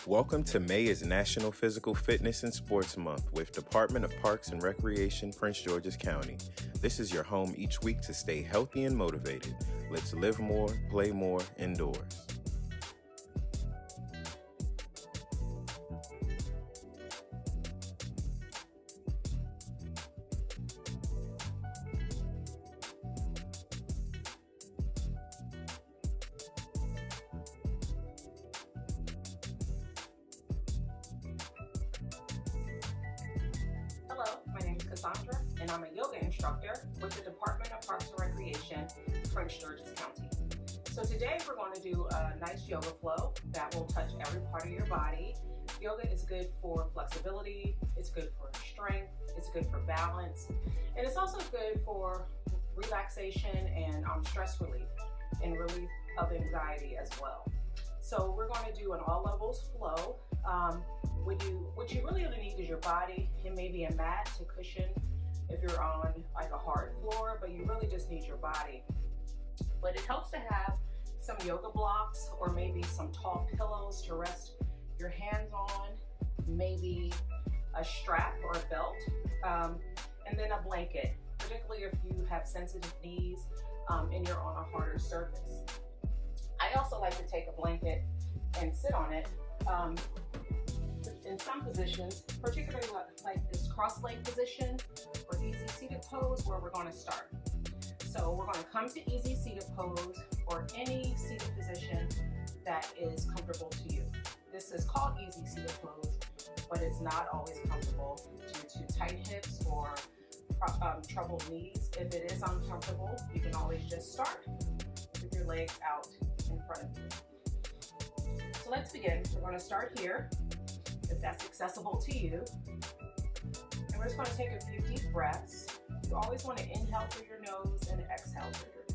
Welcome to May is National Physical Fitness and Sports Month with Department of Parks and Recreation, Prince George's County. This is your home each week to stay healthy and motivated. Let's live more, play more indoors. Hello, my name is Cassandra, and I'm a yoga instructor with the Department of Parks and Recreation, Prince George's County. So today we're going to do a nice yoga flow that will touch every part of your body. Yoga is good for flexibility, it's good for strength, it's good for balance, and it's also good for relaxation and stress relief and relief of anxiety as well. So we're going to do an all levels flow. What you really only need is your body and maybe a mat to cushion if you're on like a hard floor, but you really just need your body. But it helps to have some yoga blocks or maybe some tall pillows to rest your hands on, maybe a strap or a belt, and then a blanket, particularly if you have sensitive knees and you're on a harder surface. I also like to take a blanket and sit on it in some positions, particularly like this cross-leg position or easy seated pose where we're going to start. So we're going to come to easy seated pose or any seated position that is comfortable to you. This is called easy seated pose, but it's not always comfortable due to tight hips or troubled knees. If it is uncomfortable, you can always just start with your legs out in front of you. So let's begin. We're going to start here, if that's accessible to you. And we're just going to take a few deep breaths. You always want to inhale through your nose and exhale through your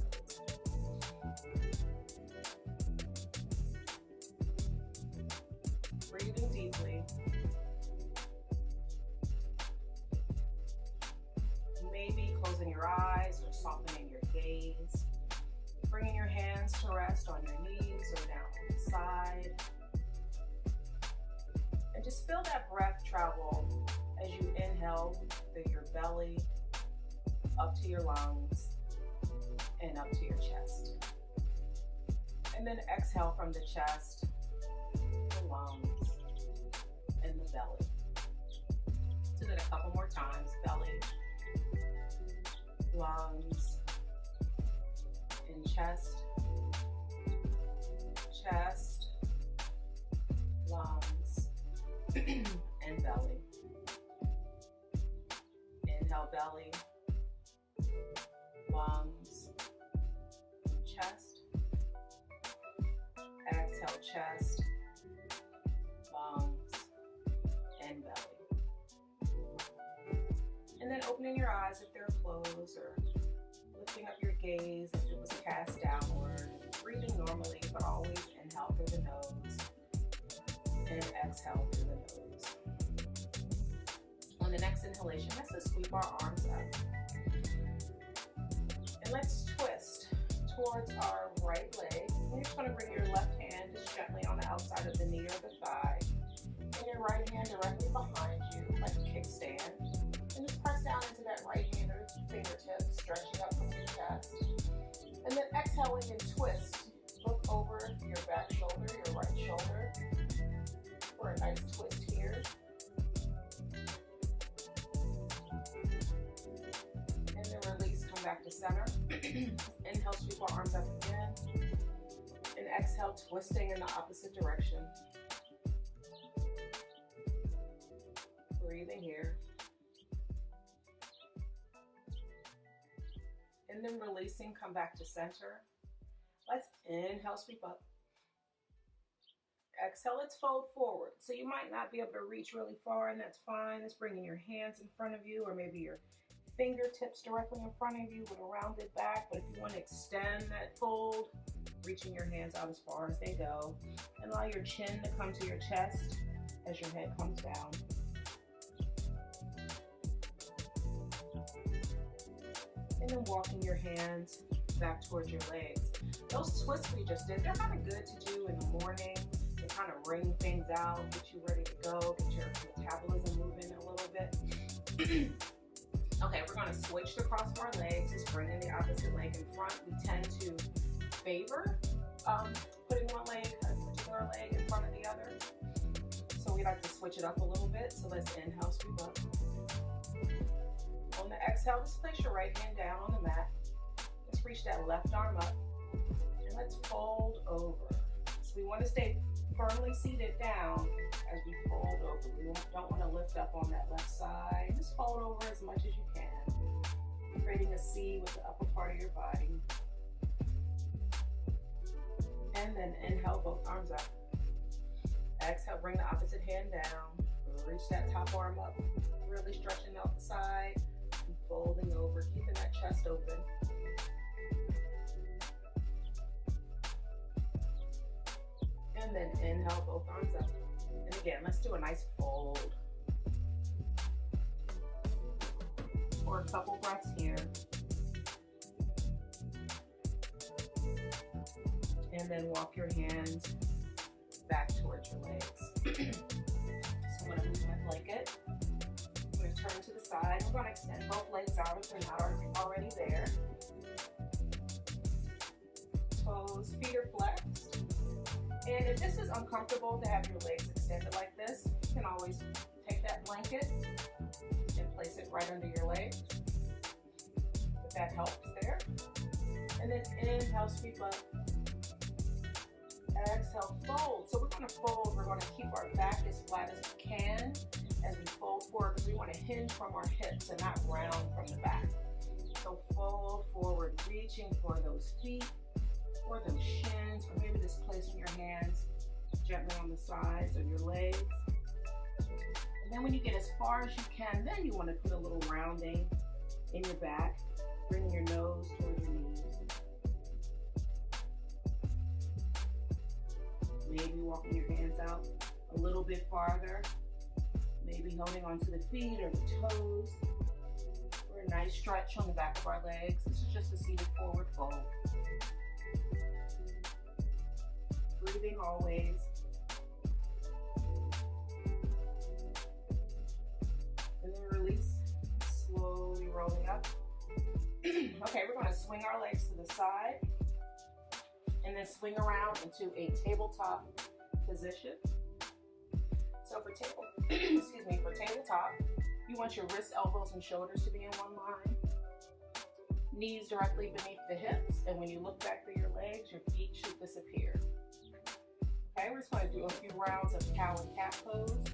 nose. Breathing deeply. Maybe closing your eyes or softening your gaze. Bringing your hands to rest on your knees or down on the side. And just feel that breath travel as you inhale through your belly, up to your lungs, and up to your chest. And then exhale from the chest, the lungs, and the belly. Do that a couple more times. Belly, lungs, and chest, lungs, and belly. Inhale, belly, lungs, chest. Exhale, chest, lungs, and belly. And then opening your eyes if they're closed, or lifting up your gaze if it was cast downward. Breathing normally, but always inhale through the nose and exhale through the nose. On the next inhalation, let's just sweep our arms up. And let's twist towards our right leg. You're just going to bring your left hand just gently on the outside of the knee or the thigh, and your right hand directly behind you, like a kickstand. And just press down into that right hand or fingertips, stretching up from your chest. And then exhaling and twist. Look over your back shoulder, your right shoulder, for a nice twist here. And then release, come back to center. Inhale, sweep our arms up again. And exhale, twisting in the opposite direction. Breathing here. And then releasing, come back to center. Let's inhale, sweep up. Exhale, let's fold forward. So you might not be able to reach really far, and that's fine. It's bringing your hands in front of you, or maybe your fingertips directly in front of you with a rounded back. But if you want to extend that fold, reaching your hands out as far as they go. And allow your chin to come to your chest as your head comes down. And then walking your hands back towards your legs. Those twists we just did, they're kind of good to do in the morning. They kind of wring things out, get you ready to go, get your metabolism moving a little bit. Okay, we're going to switch to cross our legs, just bringing the opposite leg in front. We tend to favor putting one leg, a particular leg in front of the other. So we like to switch it up a little bit. So let's inhale, sweep up. On the exhale, just place your right hand down on the mat. Let's reach that left arm up and let's fold over. So we want to stay firmly seated down as we fold over. We don't want to lift up on that left side. Just fold over as much as you can, creating a C with the upper part of your body. And then inhale, both arms up. Exhale, bring the opposite hand down. Reach that top arm up, really stretching out the side and folding over, keeping that chest open. And then inhale, both arms up. And again, let's do a nice fold. For a couple breaths here. And then walk your hands back towards your legs. So I'm going to move my blanket. I'm going to turn to the side. We're going to extend both legs out if they're not already there. Toes, feet are flexed. And if this is uncomfortable to have your legs extended like this, you can always take that blanket and place it right under your legs. If that helps there. And then inhale, sweep up. Exhale, fold. So we're going to fold. We're going to keep our back as flat as we can as we fold forward because we want to hinge from our hips and not round from the back. So fold forward, reaching for those feet or those shins, or maybe just placing your hands gently on the sides of your legs. And then when you get as far as you can, then you want to put a little rounding in your back, bringing your nose toward your knees. Maybe walking your hands out a little bit farther. Maybe holding onto the feet or the toes. Or a nice stretch on the back of our legs. This is just a seated forward fold. Breathing always. And then release, slowly rolling up. Okay, we're going to swing our legs to the side. And then swing around into a tabletop position. So for tabletop, you want your wrists, elbows, and shoulders to be in one line. Knees directly beneath the hips, and when you look back for your legs, your feet should disappear. Okay, we're just going to do a few rounds of cow and cat pose.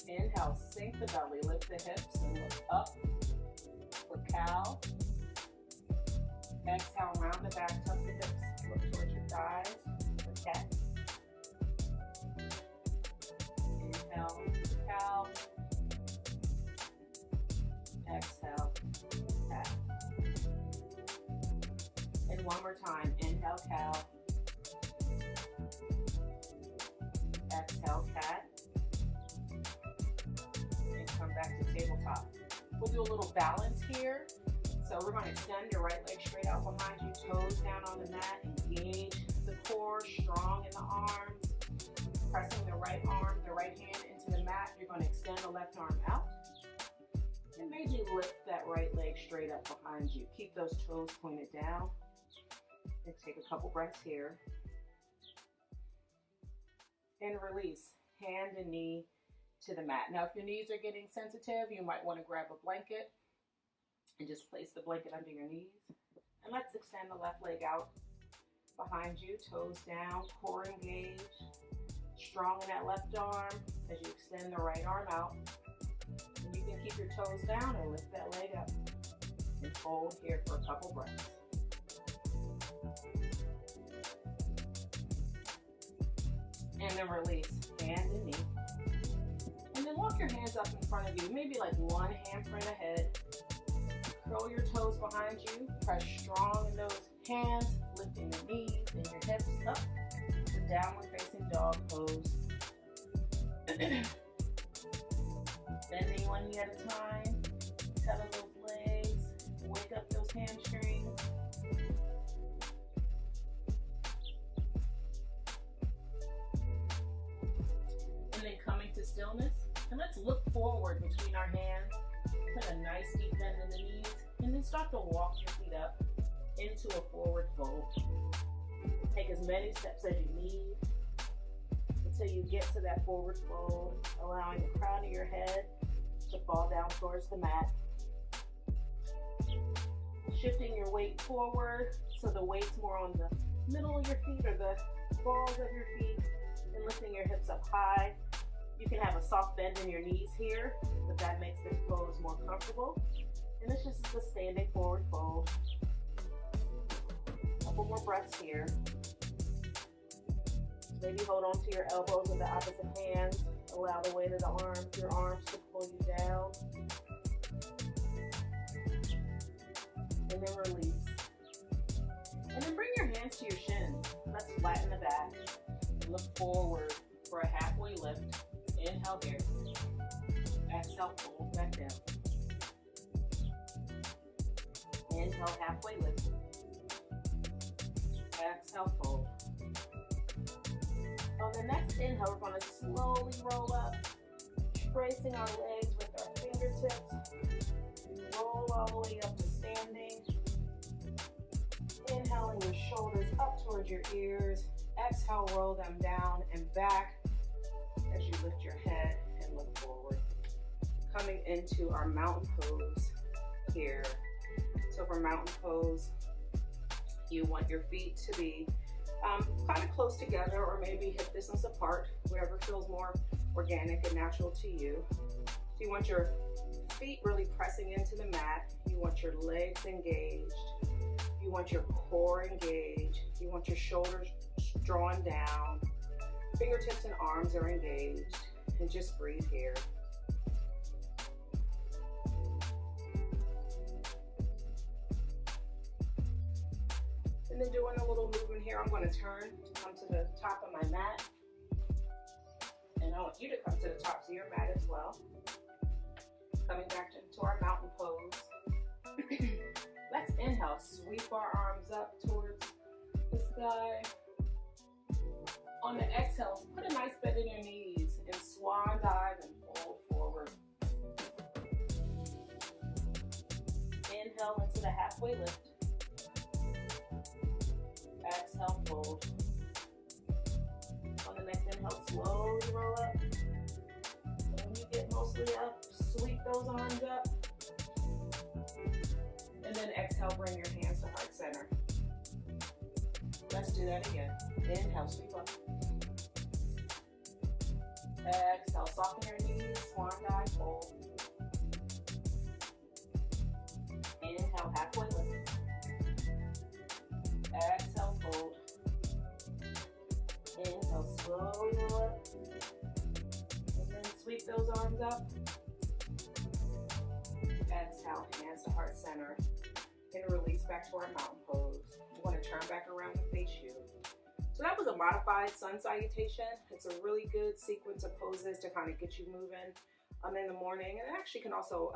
Inhale, sink the belly, lift the hips, and look up for cow. Exhale, round the back, tuck the hips, look towards your thighs for cat. Inhale, cow. Exhale, cat. And one more time, inhale, cow. Exhale, cat. And come back to tabletop. We'll do a little balance here. So we're going to extend your right leg straight out behind you, toes down on the mat, engage the core, strong in the arms, pressing the right arm, the right hand into the mat. You're going to extend the left arm out and maybe lift that right leg straight up behind you. Keep those toes pointed down and take a couple breaths here. And release, hand and knee to the mat. Now if your knees are getting sensitive, you might want to grab a blanket and just place the blanket under your knees. And let's extend the left leg out behind you, toes down, core engaged, strong in that left arm as you extend the right arm out. And you can keep your toes down and lift that leg up and fold here for a couple breaths. And then release, hand and knee. And then walk your hands up in front of you, maybe like one handprint ahead. Curl your toes behind you, press strong in those hands, lifting your knees and your hips up to downward facing dog pose. Bending one knee at a time, pedal those legs, wake up those hamstrings. stillness. And let's look forward between our hands. Put a nice deep bend in the knees. And then start to walk your feet up into a forward fold. Take as many steps as you need until you get to that forward fold, allowing the crown of your head to fall down towards the mat. Shifting your weight forward so the weight's more on the middle of your feet or the balls of your feet, and lifting your hips up high. You can have a soft bend in your knees here, but that makes this pose more comfortable. And this just is a standing forward fold. A couple more breaths here. Maybe hold on to your elbows with the opposite hands. Allow the weight of your arms to pull you down. And then release. And then bring your hands to your shins. Let's flatten the back. Look forward for a halfway lift. Inhale here. Exhale, fold back down. Inhale, halfway lift. Exhale, fold. On the next inhale, we're going to slowly roll up, tracing our legs with our fingertips. Roll all the way up to standing. Inhaling your shoulders up towards your ears. Exhale, roll them down and back as you lift your head and look forward. Coming into our mountain pose here. So for mountain pose, you want your feet to be kind of close together or maybe hip distance apart, whatever feels more organic and natural to you. So you want your feet really pressing into the mat. You want your legs engaged. You want your core engaged. You want your shoulders drawn down. Fingertips and arms are engaged. And just breathe here. And then doing a little movement here, I'm going to turn to come to the top of my mat. And I want you to come to the tops of your mat as well. Coming back into our mountain pose. Let's inhale, sweep our arms up towards the sky. On the exhale, put a nice bend in your knees and swan dive and fold forward. Inhale into the halfway lift. Exhale, fold. On the next inhale, slowly roll up. When you get mostly up, sweep those arms up. And then exhale, bring your hands to heart center. Let's do that again. Inhale, sweep up. Exhale, soften your knees, swan dive, fold. Inhale, halfway lift. Exhale, fold. Inhale, slowly roll up. And then sweep those arms up. Exhale, hands to heart center. And release back to our mountain pose. We're going to turn back around and face you. So that was a modified sun salutation. It's a really good sequence of poses to kind of get you moving in the morning. And it actually can also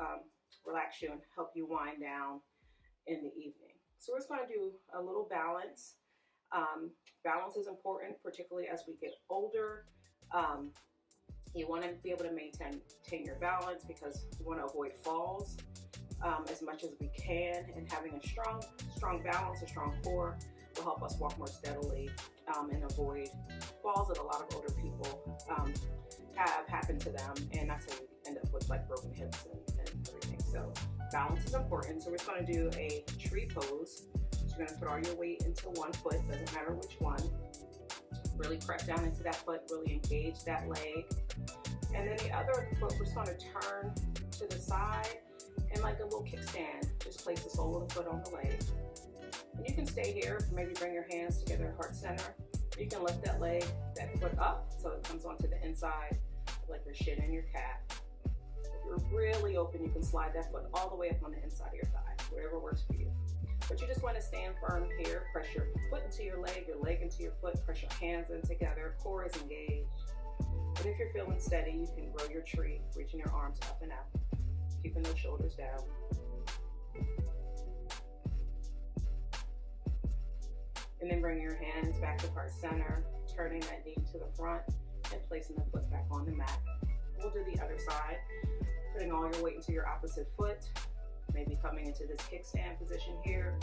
relax you and help you wind down in the evening. So we're just going to do a little balance. Balance is important, particularly as we get older. You want to be able to maintain your balance because you want to avoid falls as much as we can. And having a strong balance, a strong core will help us walk more steadily and avoid falls that a lot of older people have happened to them. And that's how you end up with like broken hips and everything. So balance is important. So we're just going to do a tree pose. So you're going to put all your weight into one foot, doesn't matter which one. Really press down into that foot, really engage that leg. And then the other foot, we're just going to turn to the side and like a little kickstand. Just place the sole of the foot on the leg. And you can stay here, maybe bring your hands together at heart center. You can lift that foot up so it comes onto the inside, like your shin and your calf. If you're really open, you can slide that foot all the way up on the inside of your thigh, whatever works for you. But you just want to stand firm here, press your foot into your leg into your foot, press your hands in together, core is engaged. And if you're feeling steady, you can grow your tree, reaching your arms up and out, keeping those shoulders down. And then bring your hands back to heart center, turning that knee to the front and placing the foot back on the mat. We'll do the other side, putting all your weight into your opposite foot, maybe coming into this kickstand position here,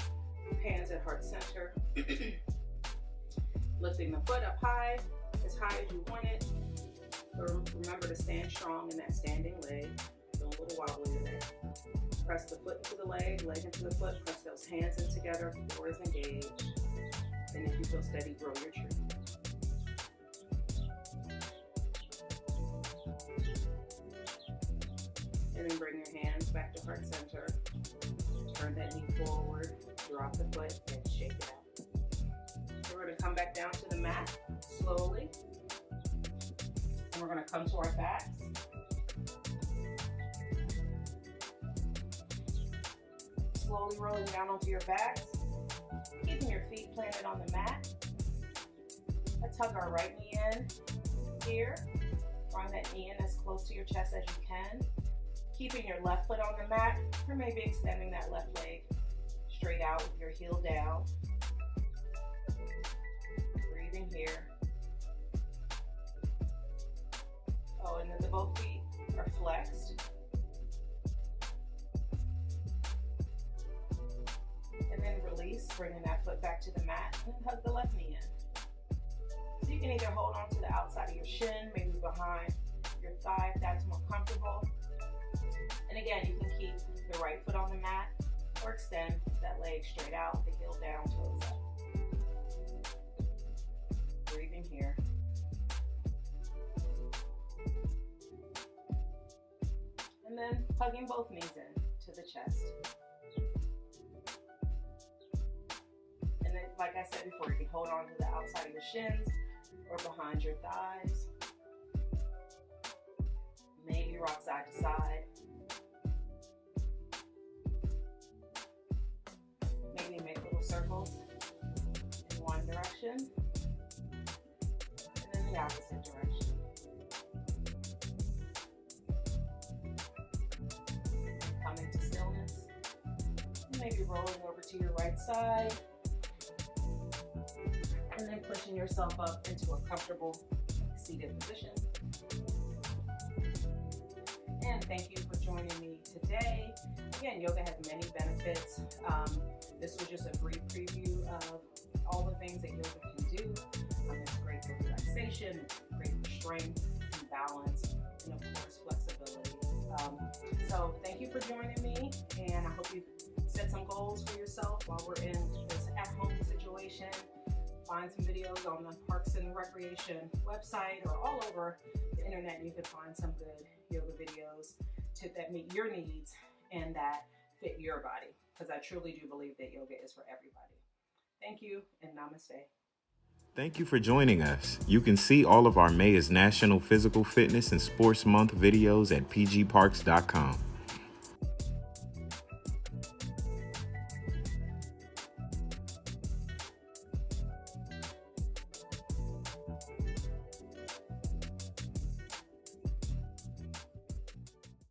hands at heart center, lifting the foot up high as you want it. Remember to stand strong in that standing leg. Feel a little wobbly today. Press the foot into the leg into the foot, press those hands in together, core is engaged. And if you feel steady, grow your tree. And then bring your hands back to heart center. Turn that knee forward, drop the foot, and shake it out. So we're going to come back down to the mat slowly. And we're going to come to our backs. Slowly rolling down onto your backs, keeping your feet planted on the mat. Let's hug our right knee in here. Drawing that knee in as close to your chest as you can. Keeping your left foot on the mat, or maybe extending that left leg straight out with your heel down. Breathing here. Oh, and then both feet are flexed. And then release, bringing that foot back to the mat, and then hug the left knee in. So you can either hold on to the outside of your shin, maybe behind your thigh if that's more comfortable. And again, you can keep the right foot on the mat or extend that leg straight out, the heel down, toes up. Breathing here. And then hugging both knees in to the chest. And then, like I said before, you can hold on to the outside of your shins or behind your thighs. Maybe rock side to side. Maybe make little circles in one direction and then the opposite direction. Coming to stillness. Maybe rolling over to your right side and then pushing yourself up into a comfortable seated position. And thank you for joining me today. Again, yoga has many benefits. This was just a brief preview of all the things that yoga can do. It's great for relaxation, it's great for strength and balance, and of course flexibility. So thank you for joining me, and I hope you set some goals for yourself while we're in this at-home situation. Find some videos on the Parks and Recreation website or all over the internet. You can find some good yoga videos that meet your needs and that fit your body, because I truly do believe that yoga is for everybody. Thank you, and namaste. Thank you for joining us. You can see all of our May is National Physical Fitness and Sports Month videos at pgparks.com.